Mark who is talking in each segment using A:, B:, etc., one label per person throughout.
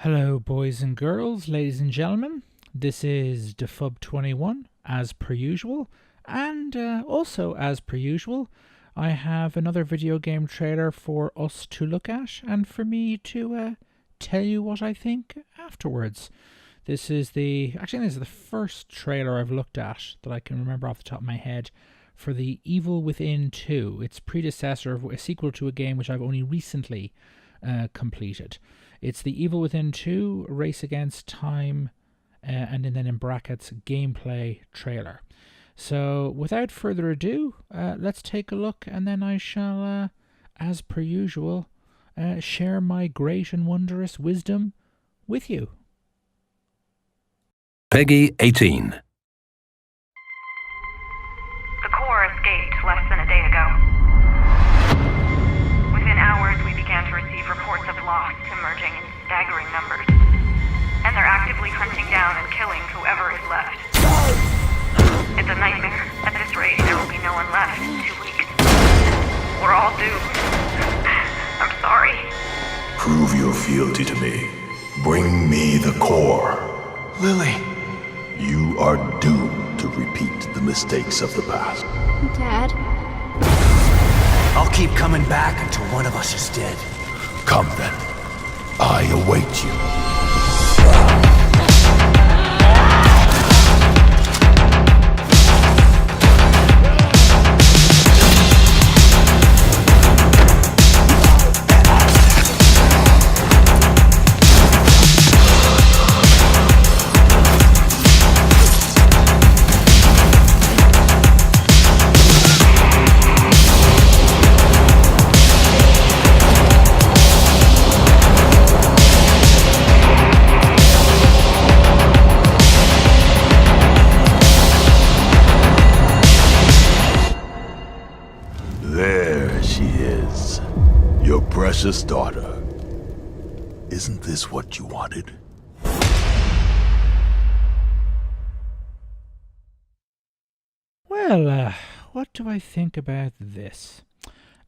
A: Hello, boys and girls, ladies and gentlemen. This is Defub21, as per usual, and also as per usual, I have another video game trailer for us to look at and for me to tell you what I think afterwards. This is the first trailer I've looked at that I can remember off the top of my head for The Evil Within 2, its predecessor, a sequel to a game which I've only recently completed. It's The Evil Within 2 Race Against Time and then in brackets gameplay trailer. So without further ado, let's take a look, and then I shall, as per usual, share my great and wondrous wisdom with you.
B: Peggy 18.
C: The core escaped less than a day ago. Within hours, we began to receive reports of loss emerging in staggering numbers. And they're actively hunting down and killing whoever is left. It's a nightmare. At this rate, there will be no one left in 2 weeks. We're all doomed. I'm sorry.
D: Prove your fealty to me. Bring me the core.
E: Lily.
D: You are doomed to repeat the mistakes of the past.
F: Dad?
E: I'll keep coming back until one of us is dead.
D: Come then. I await you. There she is. Your precious daughter. Isn't this what you wanted?
A: Well, what do I think about this?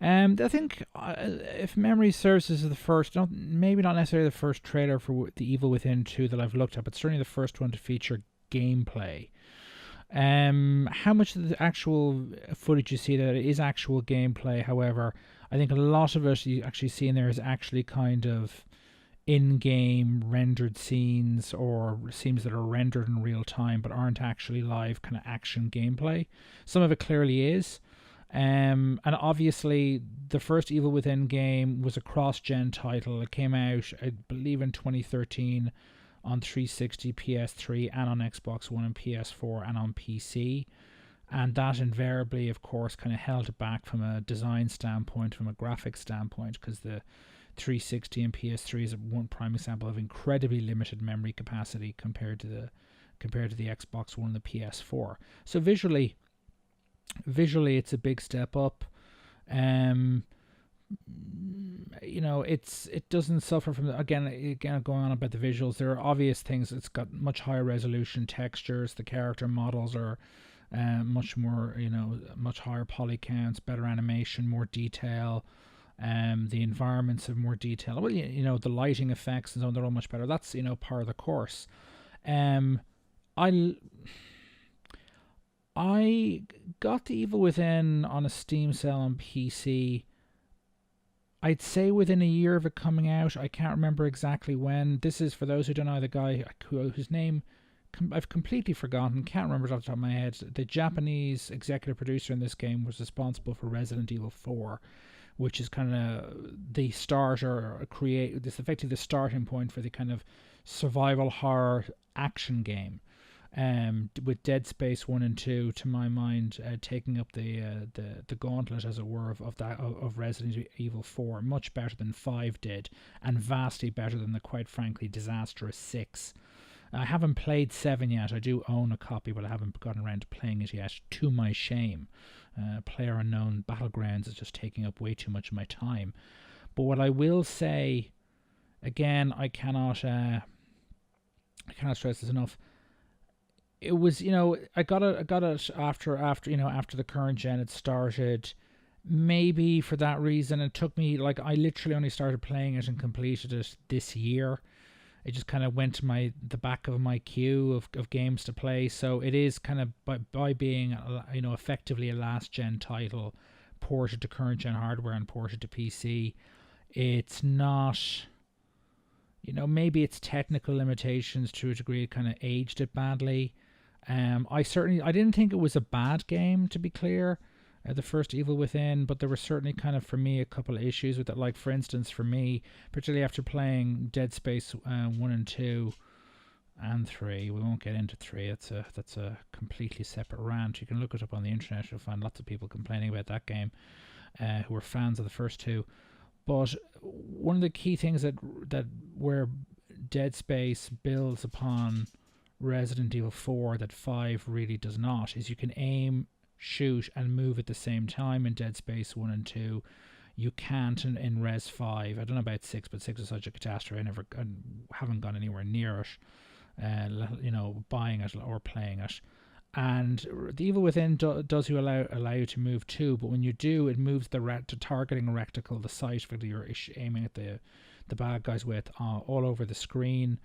A: I think, if memory serves, this is the first, maybe not necessarily the first trailer for The Evil Within 2 that I've looked at, but certainly the first one to feature gameplay. How much of the actual footage you see that it is actual gameplay, however, I think a lot of it you actually see in there is actually kind of in-game rendered scenes or scenes that are rendered in real time but aren't actually live kind of action gameplay. Some of it clearly is. And obviously the first Evil Within game was a cross-gen title. It came out, I believe, in 2013 on 360, PS3, and on Xbox One and PS4 and on PC. And that invariably, of course, kind of held it back from a design standpoint, from a graphics standpoint, because the 360 and PS3 is one prime example of incredibly limited memory capacity compared to the Xbox One and the PS4. So visually it's a big step up. You know, it doesn't suffer from again going on about the visuals. There are obvious things. It's got much higher resolution textures. The character models are much more, much higher poly counts, better animation, more detail. The environments have more detail. Well, the lighting effects and so on, they're all much better. That's part of the course. I got The Evil Within on a Steam sale on PC. I'd say within a year of it coming out. I can't remember exactly when. This is, for those who don't know, the guy whose name I've completely forgotten, can't remember it off the top of my head. The Japanese executive producer in this game was responsible for Resident Evil 4, which is kind of the starter, this effectively the starting point for the kind of survival horror action game. With Dead Space 1 and 2, to my mind, taking up the gauntlet, as it were, of Resident Evil 4, much better than 5 did, and vastly better than the, quite frankly, disastrous 6. I haven't played 7 yet. I do own a copy, but I haven't gotten around to playing it yet, to my shame. PlayerUnknown Battlegrounds is just taking up way too much of my time. But what I will say, again, I cannot stress this enough. It was, I got it after the current gen had started. Maybe for that reason, it took me, I literally only started playing it and completed it this year. it just kind of went to the back of my queue of games to play. So it is kind of by being effectively a last gen title ported to current gen hardware and ported to PC, it's not, maybe its technical limitations to a degree kind of aged it badly. I didn't think it was a bad game, to be clear, the first Evil Within, but there were certainly kind of, for me, a couple of issues with it. Like, for instance, for me, particularly after playing Dead Space 1 and 2 and 3, we won't get into 3, that's a completely separate rant. You can look it up on the internet, you'll find lots of people complaining about that game who were fans of the first two. But one of the key things that where Dead Space builds upon Resident Evil 4 that 5 really does not is you can aim, shoot and move at the same time in Dead Space 1 and 2. You can't in Res 5. I don't know about 6, but 6 is such a catastrophe. I haven't gone anywhere near it, buying it or playing it. And the Evil Within does allow you to move too, but when you do, it moves the targeting reticle, the sight that you're aiming at the bad guys with, all over the screen.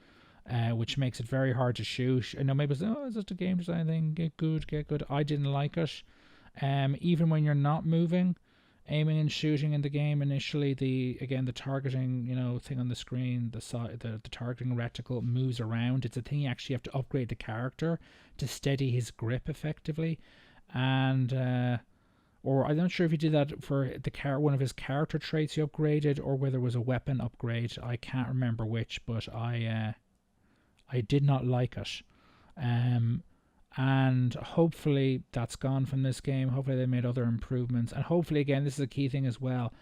A: Which makes it very hard to shoot. I know maybe it's, is this a game design thing? Get good. I didn't like it. Even when you're not moving, aiming and shooting in the game initially, the targeting, thing on the screen, the targeting reticle moves around. It's a thing you actually have to upgrade the character to steady his grip effectively. And or I'm not sure if you did that for one of his character traits you upgraded, or whether it was a weapon upgrade. I can't remember which, but I did not like it. And hopefully that's gone from this game. Hopefully they made other improvements. And hopefully, again, this is a key thing as well.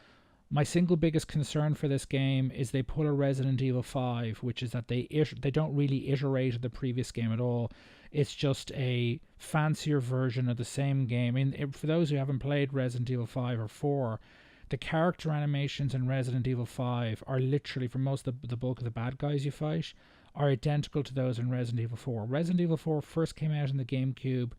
A: My single biggest concern for this game is they pull a Resident Evil 5, which is that they don't really iterate the previous game at all. It's just a fancier version of the same game. I mean, for those who haven't played Resident Evil 5 or 4, the character animations in Resident Evil 5 are literally, for most of the bulk of the bad guys you fight, are identical to those in Resident Evil 4. Resident Evil 4 first came out in the GameCube,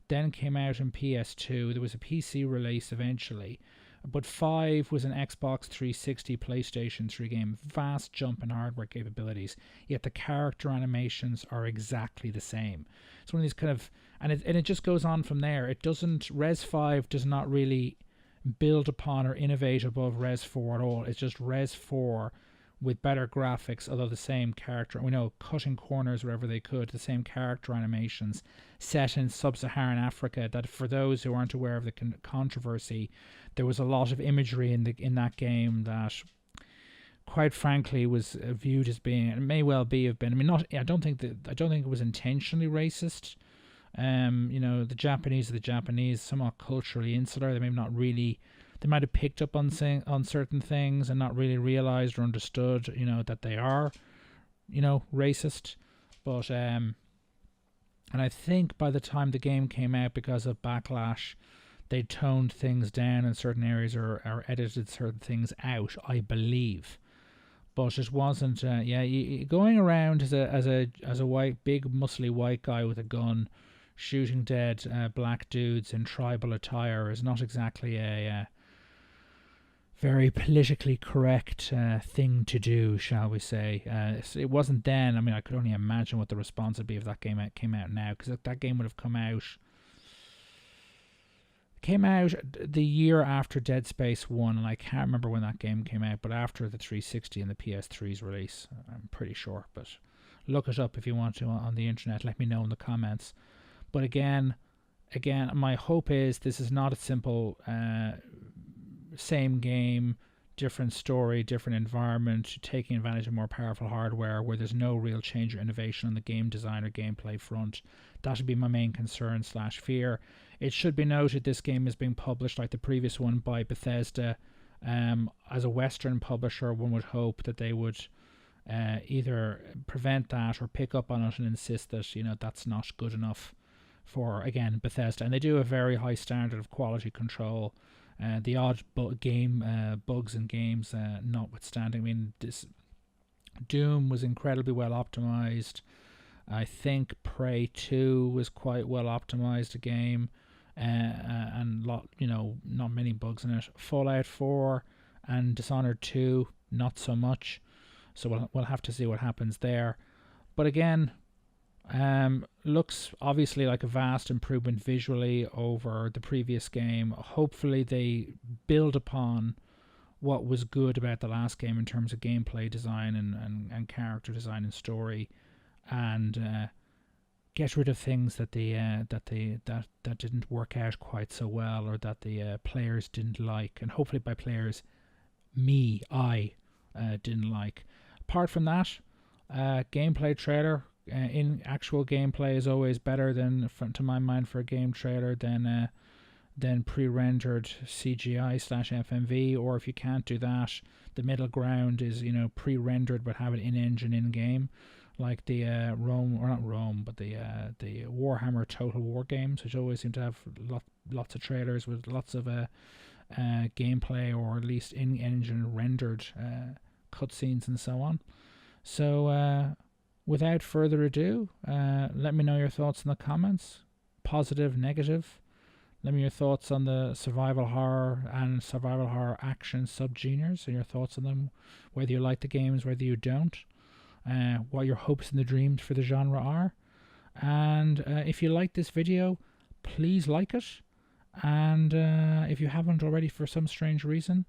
A: then came out in PS2. There was a PC release eventually, but 5 was an Xbox 360, PlayStation 3 game. Vast jump in hardware capabilities, yet the character animations are exactly the same. It's one of these kind of, and it just goes on from there. It doesn't, Res 5 does not really build upon or innovate above Res 4 at all. It's just Res 4 with better graphics, although the same character, cutting corners wherever they could, the same character animations set in sub-Saharan Africa, that for those who aren't aware of the controversy, there was a lot of imagery in that game that, quite frankly, was viewed as being, and may well have been, I don't think it was intentionally racist. The Japanese are the Japanese, somewhat culturally insular. They might have picked up on certain things and not really realized or understood, that they are, racist. But and I think by the time the game came out, because of backlash, they toned things down in certain areas or edited certain things out, I believe. But it wasn't. Going around as a big muscly white guy with a gun, shooting dead black dudes in tribal attire is not exactly a very politically correct thing to do, shall we say. It wasn't then. I mean, I could only imagine what the response would be if that game came out now, because that game would have come out the year after Dead Space 1, and I can't remember when that game came out, but after the 360 and the PS3's release, I'm pretty sure. But look it up if you want to on the internet. Let me know in the comments. But again, my hope is this is not a simple same game, different story, different environment, taking advantage of more powerful hardware, where there's no real change or innovation on the game design or gameplay front. That would be my main concern / fear. It should be noted this game is being published, like the previous one, by Bethesda. As a Western publisher, one would hope that they would either prevent that or pick up on it and insist that that's not good enough for, again, Bethesda. And they do a very high standard of quality control. The odd bugs in games notwithstanding. I mean, this Doom was incredibly well optimized. I think Prey 2 was quite well optimized a game, and not many bugs in it. Fallout 4 and Dishonored 2, not so much. So we'll have to see what happens there. But again, looks obviously like a vast improvement visually over the previous game. Hopefully they build upon what was good about the last game in terms of gameplay design and character design and story, and get rid of things that that didn't work out quite so well, or that the players didn't like, and hopefully by players, I didn't like. Apart from that, gameplay trailer. In actual gameplay is always better than, to my mind, for a game trailer than pre-rendered CGI/FMV. Or if you can't do that, the middle ground is, you know, pre-rendered but have it in-engine in-game, like the the Warhammer Total War games, which always seem to have lots of trailers with lots of gameplay, or at least in-engine rendered cutscenes and so on. So without further ado, let me know your thoughts in the comments, positive, negative. Let me know your thoughts on the survival horror and survival horror action subgenres, and your thoughts on them, whether you like the games, whether you don't, what your hopes and the dreams for the genre are. And if you like this video, please like it. And if you haven't already for some strange reason,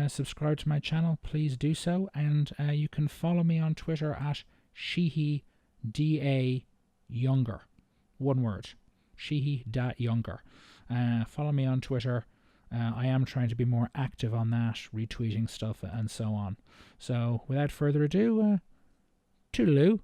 A: subscribe to my channel, please do so. And you can follow me on Twitter at Sheehy DA Younger. One word. Sheehy.Younger. Follow me on Twitter. I am trying to be more active on that, retweeting stuff and so on. So without further ado, toodaloo.